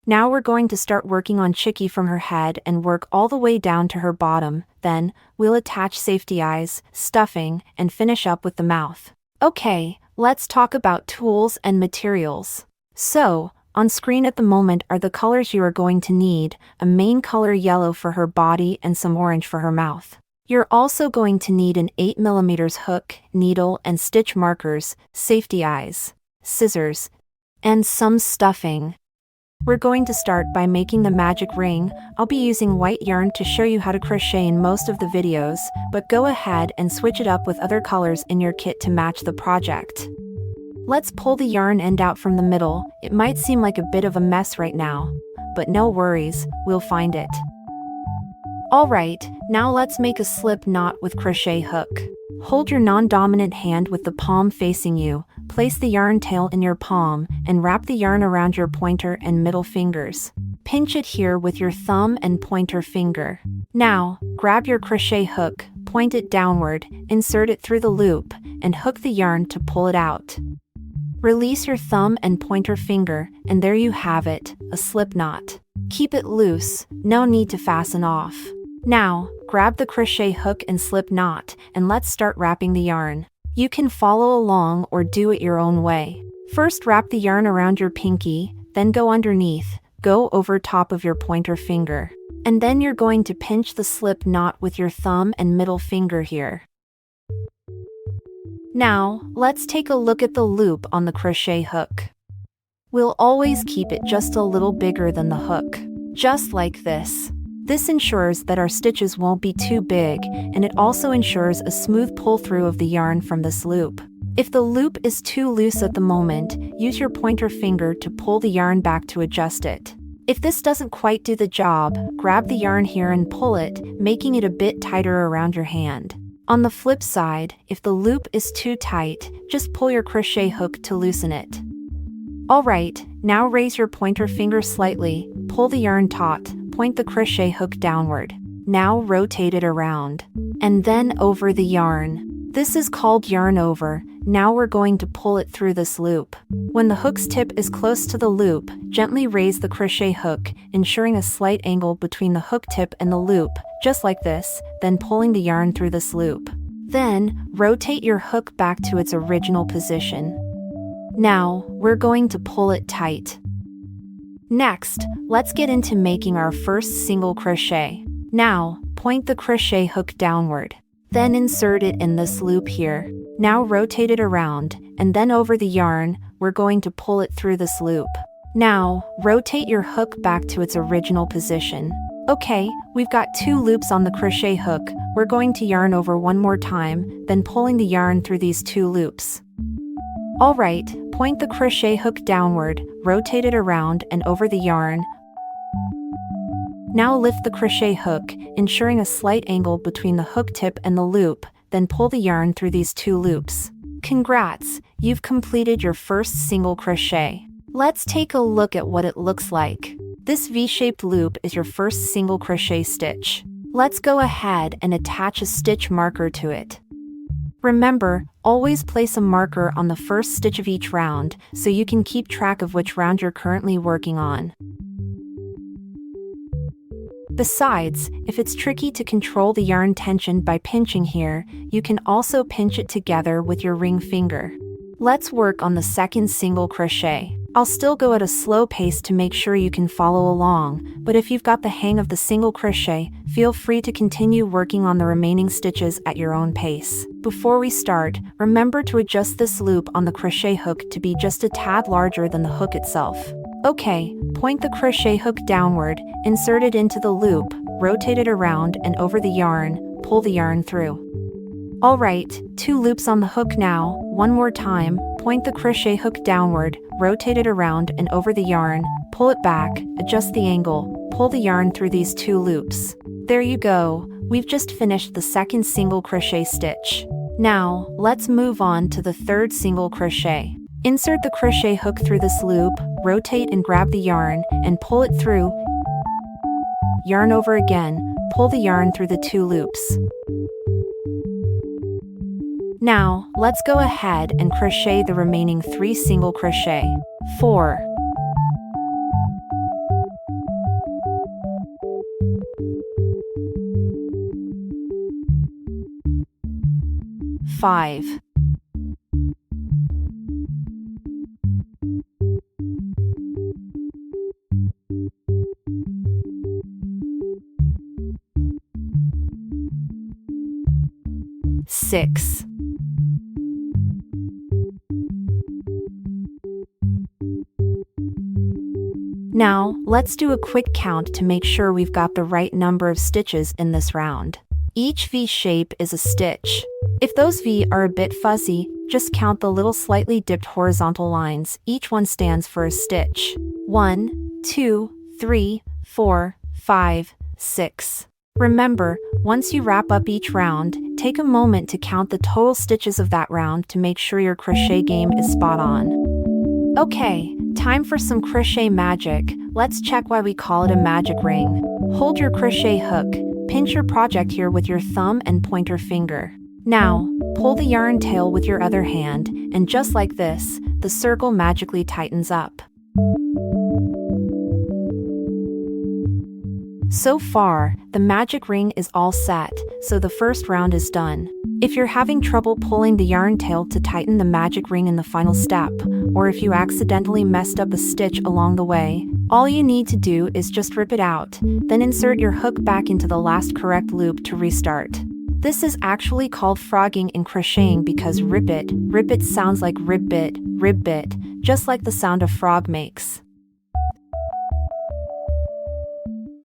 Now we're going to start working on Chicky from her head and work all the way down to her bottom. Then, we'll attach safety eyes, stuffing, and finish up with the mouth. Okay, let's talk about tools and materials. So, on screen at the moment are the colors you are going to need, a main color yellow for her body and some orange for her mouth. You're also going to need an 8mm hook, needle and stitch markers, safety eyes, scissors, and some stuffing. We're going to start by making the magic ring. I'll be using white yarn to show you how to crochet in most of the videos, but go ahead and switch it up with other colors in your kit to match the project. Let's pull the yarn end out from the middle. It might seem like a bit of a mess right now, but no worries, we'll find it. Alright, now let's make a slip knot with crochet hook. Hold your non-dominant hand with the palm facing you, place the yarn tail in your palm, and wrap the yarn around your pointer and middle fingers. Pinch it here with your thumb and pointer finger. Now, grab your crochet hook, point it downward, insert it through the loop, and hook the yarn to pull it out. Release your thumb and pointer finger, and there you have it, a slip knot. Keep it loose, no need to fasten off. Now, grab the crochet hook and slip knot, and let's start wrapping the yarn. You can follow along or do it your own way. First wrap the yarn around your pinky, then go underneath, go over top of your pointer finger. And then you're going to pinch the slip knot with your thumb and middle finger here. Now, let's take a look at the loop on the crochet hook. We'll always keep it just a little bigger than the hook. Just like this. This ensures that our stitches won't be too big, and it also ensures a smooth pull-through of the yarn from this loop. If the loop is too loose at the moment, use your pointer finger to pull the yarn back to adjust it. If this doesn't quite do the job, grab the yarn here and pull it, making it a bit tighter around your hand. On the flip side, if the loop is too tight, just pull your crochet hook to loosen it. Alright, now raise your pointer finger slightly, pull the yarn taut, point the crochet hook downward. Now rotate it around. And then over the yarn. This is called yarn over. Now we're going to pull it through this loop. When the hook's tip is close to the loop, gently raise the crochet hook, ensuring a slight angle between the hook tip and the loop, just like this, then pulling the yarn through this loop. Then, rotate your hook back to its original position. Now, we're going to pull it tight. Next, let's get into making our first single crochet. Now, point the crochet hook downward. Then insert it in this loop here. Now rotate it around, and then over the yarn, we're going to pull it through this loop. Now, rotate your hook back to its original position. Okay, we've got 2 loops on the crochet hook. We're going to yarn over one more time, then pulling the yarn through these 2 loops. Alright, point the crochet hook downward, rotate it around and over the yarn. Now lift the crochet hook, ensuring a slight angle between the hook tip and the loop, then pull the yarn through these 2 loops. Congrats, you've completed your first single crochet. Let's take a look at what it looks like. This V-shaped loop is your first single crochet stitch. Let's go ahead and attach a stitch marker to it. Remember, always place a marker on the first stitch of each round, so you can keep track of which round you're currently working on. Besides, if it's tricky to control the yarn tension by pinching here, you can also pinch it together with your ring finger. Let's work on the second single crochet. I'll still go at a slow pace to make sure you can follow along, but if you've got the hang of the single crochet, feel free to continue working on the remaining stitches at your own pace. Before we start, remember to adjust this loop on the crochet hook to be just a tad larger than the hook itself. Okay, point the crochet hook downward, insert it into the loop, rotate it around and over the yarn, pull the yarn through. Alright, 2 loops on the hook now. One more time, point the crochet hook downward, rotate it around and over the yarn, pull it back, adjust the angle, pull the yarn through these 2 loops. There you go, we've just finished the second single crochet stitch. Now, let's move on to the third single crochet. Insert the crochet hook through this loop, rotate and grab the yarn, and pull it through. Yarn over again, pull the yarn through the 2 loops. Now, let's go ahead and crochet the remaining 3 single crochet. 4, 5. 6. Now, let's do a quick count to make sure we've got the right number of stitches in this round. Each V shape is a stitch. If those V are a bit fuzzy, just count the little slightly dipped horizontal lines. Each one stands for a stitch. 1, 2, 3, 4, 5, 6. Remember, once you wrap up each round, take a moment to count the total stitches of that round to make sure your crochet game is spot on. Okay, time for some crochet magic. Let's check why we call it a magic ring. Hold your crochet hook, pinch your project here with your thumb and pointer finger. Now, pull the yarn tail with your other hand, and just like this, the circle magically tightens up. So far, the magic ring is all set, so the first round is done. If you're having trouble pulling the yarn tail to tighten the magic ring in the final step, or if you accidentally messed up a stitch along the way, all you need to do is just rip it out, then insert your hook back into the last correct loop to restart. This is actually called frogging in crocheting because rip it sounds like ribbit, just like the sound a frog makes.